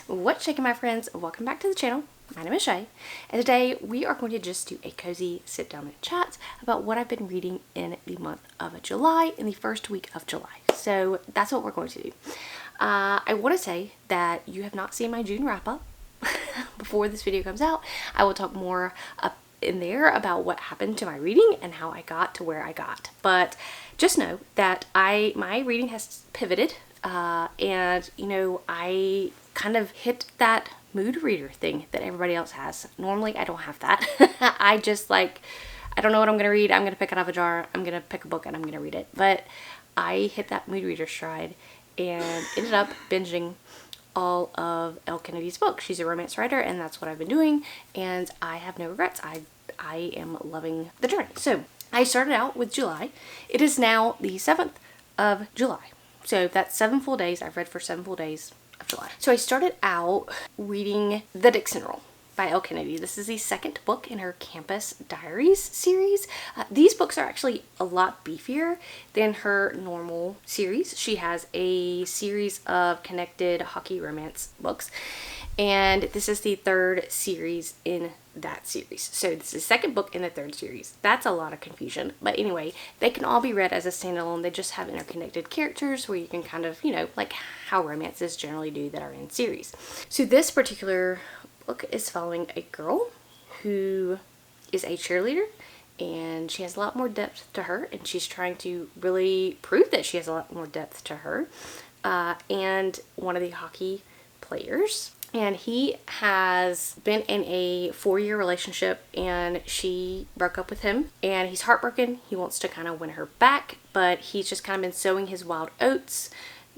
What's shaking, my friends? Welcome back to the channel. My name is Shay, and today we are going to just do a cozy sit down and chat about what I've been reading in the month of July, in the first week of July. So that's what we're going to do. I want to say that you have not seen my June wrap up. Before this video comes out, I will talk more up in there about what happened to my reading and how I got to where I got. But just know that my reading has pivoted, and I kind of hit that mood reader thing that everybody else has. Normally I don't have that. I just I don't know what I'm gonna read. I'm gonna pick it out of a jar. I'm gonna pick a book and I'm gonna read it. But I hit that mood reader stride and ended up binging all of Elle Kennedy's books. She's a romance writer, and that's what I've been doing, and I have no regrets. I am loving the journey. So I started out with July. It is now the 7th of July. So that's 7 full days. I've read for 7 full days of July. So I started out reading The Dixon Roll by Elle Kennedy. This is the second book in her Campus Diaries series. These books are actually a lot beefier than her normal series. She has a series of connected hockey romance books, and this is the third series in that series. So this is the second book in the third series. That's a lot of confusion. But anyway, they can all be read as a standalone. They just have interconnected characters where you can kind of, like how romances generally do that are in series. So this particular book is following a girl who is a cheerleader, and she has a lot more depth to her, and she's trying to really prove that she has a lot more depth to her. And one of the hockey players, and he has been in a 4-year relationship, and she broke up with him, and he's heartbroken. He wants to kind of win her back, but he's just kind of been sowing his wild oats,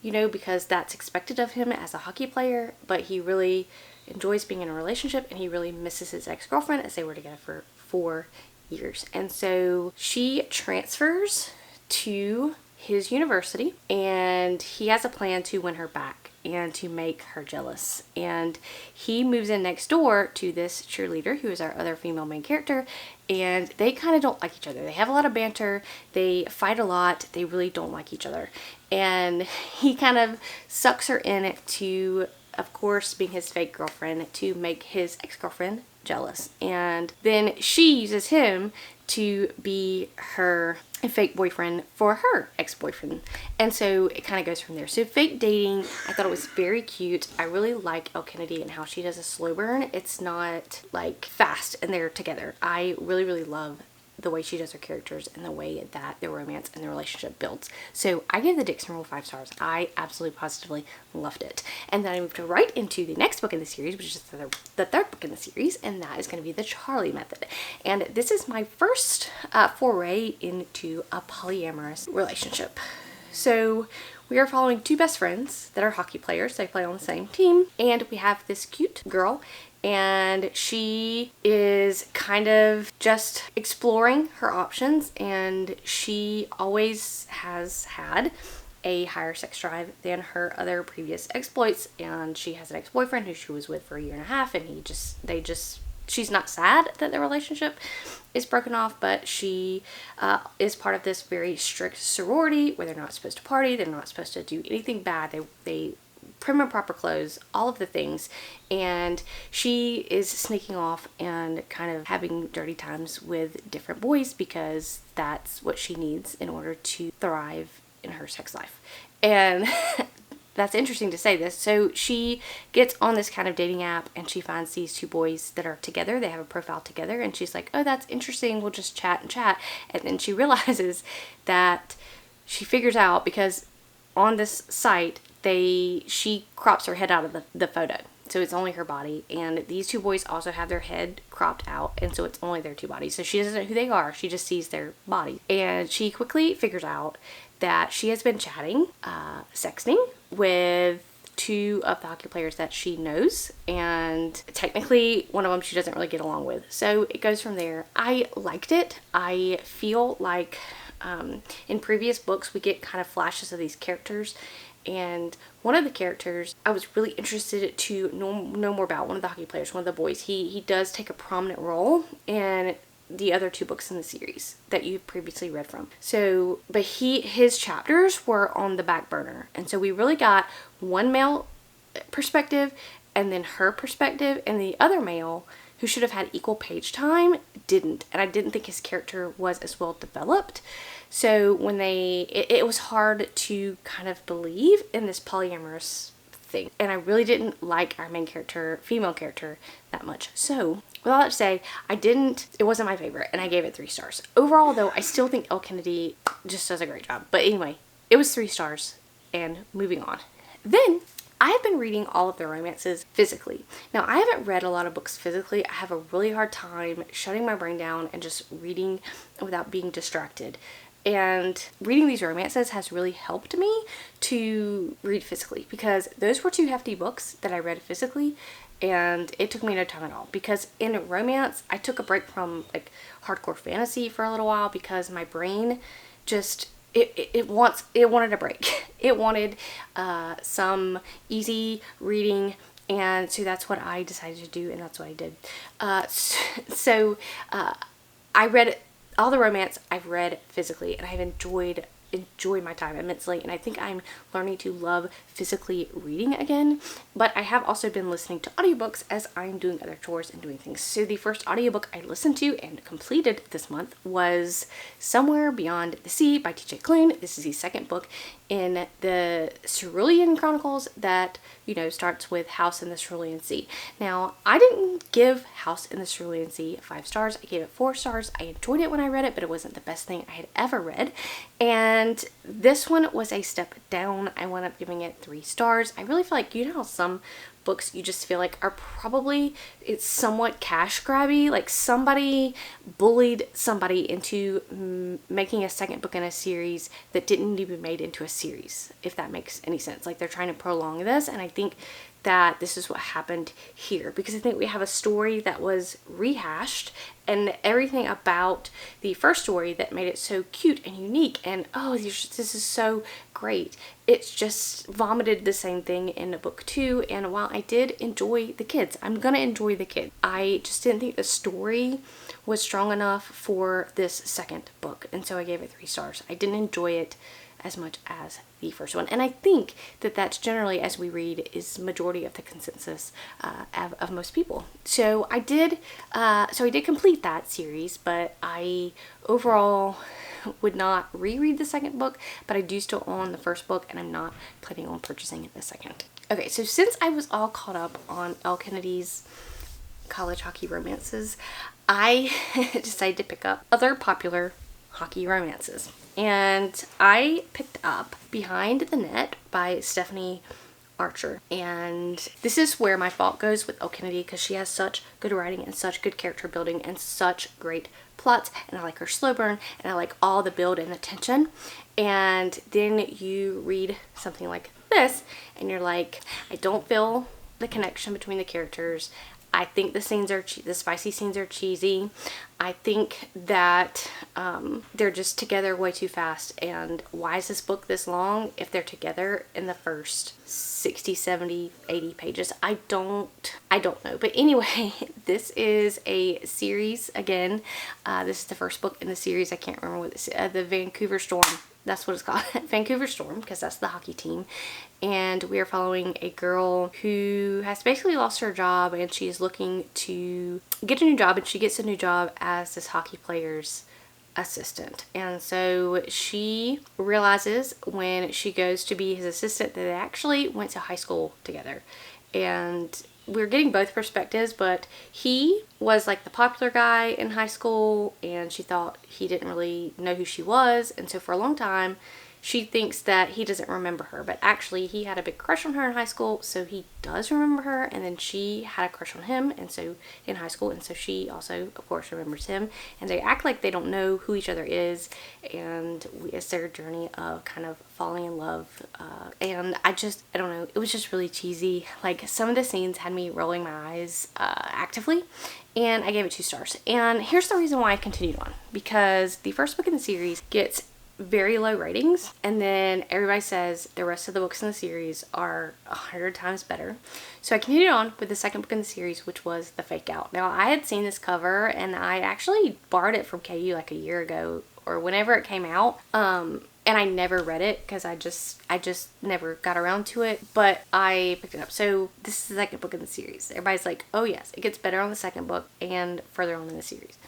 because that's expected of him as a hockey player. But he really enjoys being in a relationship, and he really misses his ex-girlfriend, as they were together for 4 years. And so she transfers to his university, and he has a plan to win her back and to make her jealous. And he moves in next door to this cheerleader, who is our other female main character, and they kind of don't like each other. They have a lot of banter, they fight a lot, they really don't like each other. And he kind of sucks her in to, of course, being his fake girlfriend, to make his ex-girlfriend jealous. And then she uses him to be her fake boyfriend for her ex-boyfriend. And so it kind of goes from there. So fake dating, I thought it was very cute. I really like Elle Kennedy and how she does a slow burn. It's not like fast and they're together. I really, really love the way she does her characters and the way that the romance and the relationship builds. So I gave The Dixon Roll 5 stars. I absolutely positively loved it. And then I moved right into the next book in the series, which is the third book in the series, and that is going to be The Charlie Method. And this is my first foray into a polyamorous relationship. So we are following two best friends that are hockey players. They play on the same team, and we have this cute girl, and she is kind of just exploring her options, and she always has had a higher sex drive than her other previous exploits. And she has an ex-boyfriend who she was with for 1.5 years, and she's not sad that the relationship is broken off, but she is part of this very strict sorority where they're not supposed to party, they're not supposed to do anything bad, they prim and proper clothes, all of the things. And she is sneaking off and kind of having dirty times with different boys because that's what she needs in order to thrive in her sex life. And that's interesting to say this. So she gets on this kind of dating app, and she finds these two boys that are together. They have a profile together, and she's like, oh, that's interesting. We'll just chat and chat. And then she realizes that she figures out, because on this site, she crops her head out of the photo. So it's only her body, and these two boys also have their head cropped out, and so it's only their two bodies. So she doesn't know who they are, she just sees their body. And she quickly figures out that she has been chatting, sexting with two of the hockey players that she knows, and technically one of them she doesn't really get along with. So it goes from there. I liked it. I feel like in previous books we get kind of flashes of these characters, and one of the characters I was really interested to know more about. One of the hockey players, one of the boys, he does take a prominent role in the other two books in the series that you've previously read from. So, but his chapters were on the back burner, and so we really got one male perspective and then her perspective, and the other male, who should have had equal page time, didn't. And I didn't think his character was as well developed. So when it was hard to kind of believe in this polyamorous thing. And I really didn't like our main character, female character, that much. So with all that to say, it wasn't my favorite, and I gave it 3 stars. Overall though, I still think Elle Kennedy just does a great job. But anyway, it was 3 stars, and moving on. Then I have been reading all of the romances physically. Now, I haven't read a lot of books physically. I have a really hard time shutting my brain down and just reading without being distracted. And reading these romances has really helped me to read physically, because those were 2 hefty books that I read physically, and it took me no time at all. Because in romance, I took a break from like hardcore fantasy for a little while, because my brain just it wanted a break. It wanted some easy reading, and so that's what I decided to do, and that's what I did. I read all the romance I've read physically, and I've enjoyed my time immensely, and I think I'm learning to love physically reading again. But I have also been listening to audiobooks as I'm doing other chores and doing things. So the first audiobook I listened to and completed this month was Somewhere Beyond the Sea by TJ Klune. This is the second book in the Cerulean Chronicles that, starts with House in the Cerulean Sea. Now, I didn't give House in the Cerulean Sea 5 stars. I gave it 4 stars. I enjoyed it when I read it, but it wasn't the best thing I had ever read. And this one was a step down. I wound up giving it 3 stars. I really feel like, how some books you just feel like are probably, it's somewhat cash grabby, like somebody bullied somebody into making a second book in a series that didn't need to be made into a series, if that makes any sense. Like they're trying to prolong this, and I think that this is what happened here, because I think we have a story that was rehashed, and everything about the first story that made it so cute and unique and this is so great, it's just vomited the same thing in book 2. And while I did enjoy the kids, I'm gonna enjoy the kids, I just didn't think the story was strong enough for this second book, and so I gave it 3 stars. I didn't enjoy it as much as the first one, and I think that that's generally, as we read, is majority of the consensus of most people. So I did complete that series, but I overall would not reread the second book, but I do still own the first book, and I'm not planning on purchasing the second. Okay, so since I was all caught up on Elle Kennedy's college hockey romances, I decided to pick up other popular hockey romances. And I picked up Behind the Net by Stephanie Archer. And this is where my fault goes with Elle Kennedy, because she has such good writing and such good character building and such great plots. And I like her slow burn, and I like all the build and the tension. And then you read something like this, and you're like, I don't feel the connection between the characters. I think the spicy scenes are cheesy. I think that they're just together way too fast. And why is this book this long if they're together in the first 60, 70, 80 pages? I don't know. But anyway, this is a series again. This is the first book in the series. I can't remember what this is. The Vancouver Storm. That's what it's called. Vancouver Storm, because that's the hockey team. And we are following a girl who has basically lost her job, and she's looking to get a new job, and she gets a new job as this hockey player's assistant. And so she realizes when she goes to be his assistant that they actually went to high school together. And we're getting both perspectives, but he was like the popular guy in high school, and she thought he didn't really know who she was, and so for a long time she thinks that he doesn't remember her, but actually he had a big crush on her in high school, so he does remember her. And then she had a crush on him, and so in high school, and so she also of course remembers him, and they act like they don't know who each other is, and it's their journey of kind of falling in love. And I don't know, it was just really cheesy. Like, some of the scenes had me rolling my eyes actively, and I gave it 2 stars. And here's the reason why I continued on, because the first book in the series gets very low ratings, and then everybody says the rest of the books in the series are 100 times better. So I continued on with the second book in the series, which was The Fake Out. Now, I had seen this cover, and I actually borrowed it from KU like a year ago or whenever it came out, and I never read it because I just never got around to it, but I picked it up. So this is the second book in the series. Everybody's like, oh yes, it gets better on the second book and further on in the series.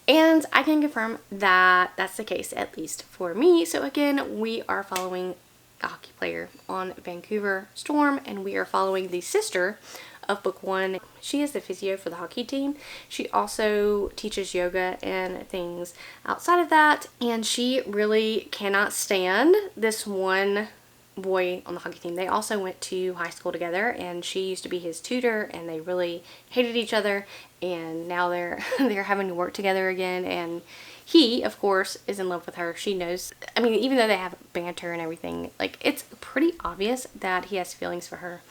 And I can confirm that that's the case, at least for me. So again, we are following a hockey player on Vancouver Storm, and we are following the sister of book one. She is the physio for the hockey team. She also teaches yoga and things outside of that, and she really cannot stand this one boy on the hockey team. They also went to high school together, and she used to be his tutor, and they really hated each other, and now they're having to work together again. And he, of course, is in love with her. She knows, I mean, even though they have banter and everything, like, it's pretty obvious that he has feelings for her,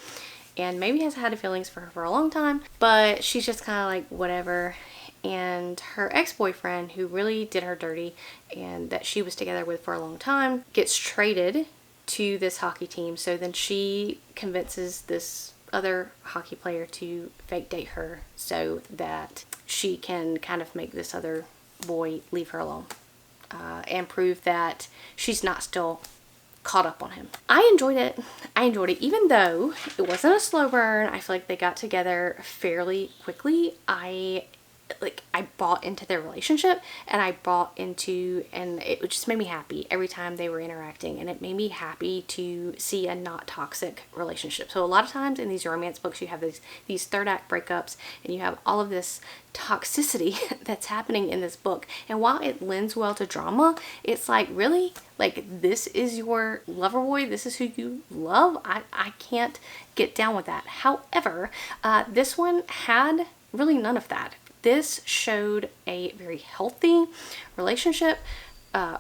and maybe has had feelings for her for a long time, but she's just kind of like, whatever. And her ex-boyfriend, who really did her dirty and that she was together with for a long time, gets traded to this hockey team. So then she convinces this other hockey player to fake date her so that she can kind of make this other boy leave her alone, and prove that she's not still caught up on him. I enjoyed it. Even though it wasn't a slow burn. I feel like they got together fairly quickly. I bought into their relationship, and and it just made me happy every time they were interacting, and it made me happy to see a not toxic relationship. So a lot of times in these romance books, you have these third act breakups, and you have all of this toxicity that's happening in this book. And while it lends well to drama, it's like, really? Like, this is your lover boy? This is who you love? I can't get down with that. However, this one had really none of that. This showed a very healthy relationship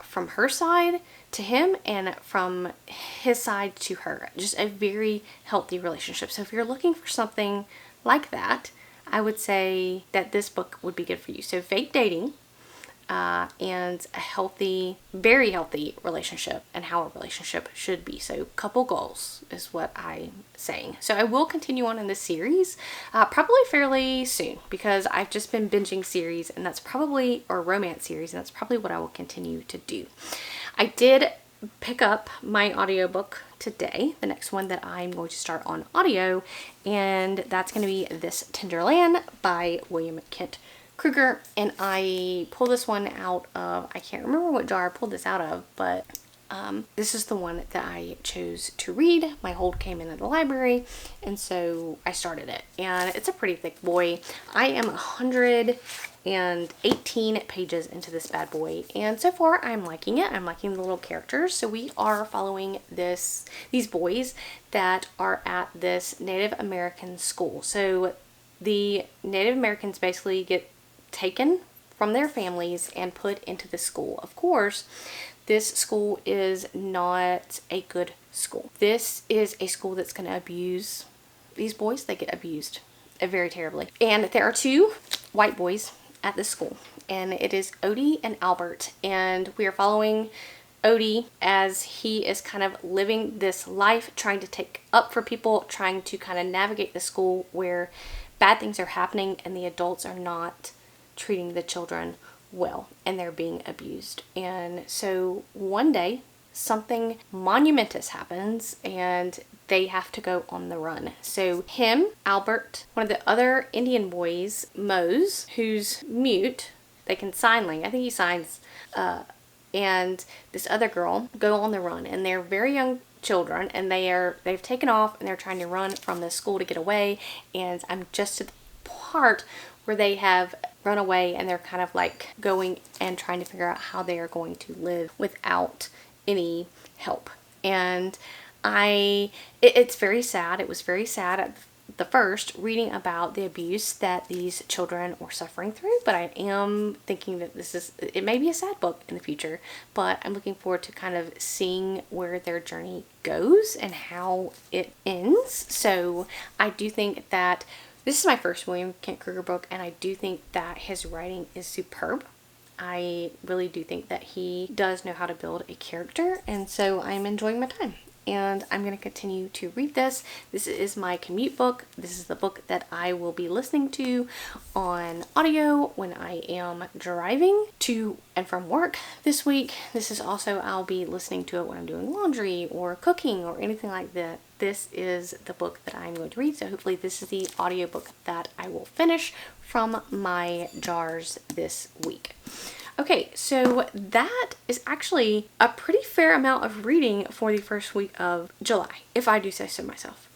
from her side to him, and from his side to her. Just a very healthy relationship. So if you're looking for something like that, I would say that this book would be good for you. So fake dating, and a healthy, very healthy relationship, and how a relationship should be. So couple goals is what I'm saying. So I will continue on in this series, probably fairly soon, because I've just been binging series, and that's probably, or romance series, and that's probably what I will continue to do. I did pick up my audiobook today, the next one that I'm going to start on audio, and that's going to be This Tender Land by William Kent Kruger. And I pulled this one out of, I can't remember what jar I pulled this out of, but this is the one that I chose to read. My hold came in at the library, and so I started it, and it's a pretty thick boy. I am 118 pages into this bad boy, and so far I'm liking it. I'm liking the little characters. So we are following these boys that are at this Native American school. So the Native Americans basically get taken from their families and put into the school. Of course, this school is not a good school. This is a school that's going to abuse these boys. They get abused very terribly. And there are two white boys at this school, and it is Odie and Albert. And we are following Odie as he is kind of living this life, trying to take up for people, trying to kind of navigate the school where bad things are happening and the adults are not treating the children well, and they're being abused. And so one day something monumentous happens, and they have to go on the run. So him, Albert, one of the other Indian boys, Mose, who's mute, they can sign language, I think he signs, and this other girl go on the run, and they're very young children, and they've taken off, and they're trying to run from the school to get away. And I'm just at the part where they have run away, and they're kind of like going and trying to figure out how they are going to live without any help. And it's very sad. It was very sad at the first reading about the abuse that these children were suffering through, but I am thinking that it may be a sad book in the future, but I'm looking forward to kind of seeing where their journey goes and how it ends. So I do think that this is my first William Kent Kruger book, and I do think that his writing is superb. I really do think that he does know how to build a character, and so I'm enjoying my time. and I'm going to continue to read this. This is my commute book. This is the book that I will be listening to on audio when I am driving to and from work this week. This is also, I'll be listening to it when I'm doing laundry or cooking or anything like that. This is the book that I'm going to read, so hopefully this is the audiobook that I will finish from my jars this week. Okay, so that is actually a pretty fair amount of reading for the first week of July, if I do say so myself.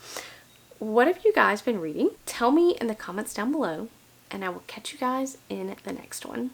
What have you guys been reading? Tell me in the comments down below, and I will catch you guys in the next one.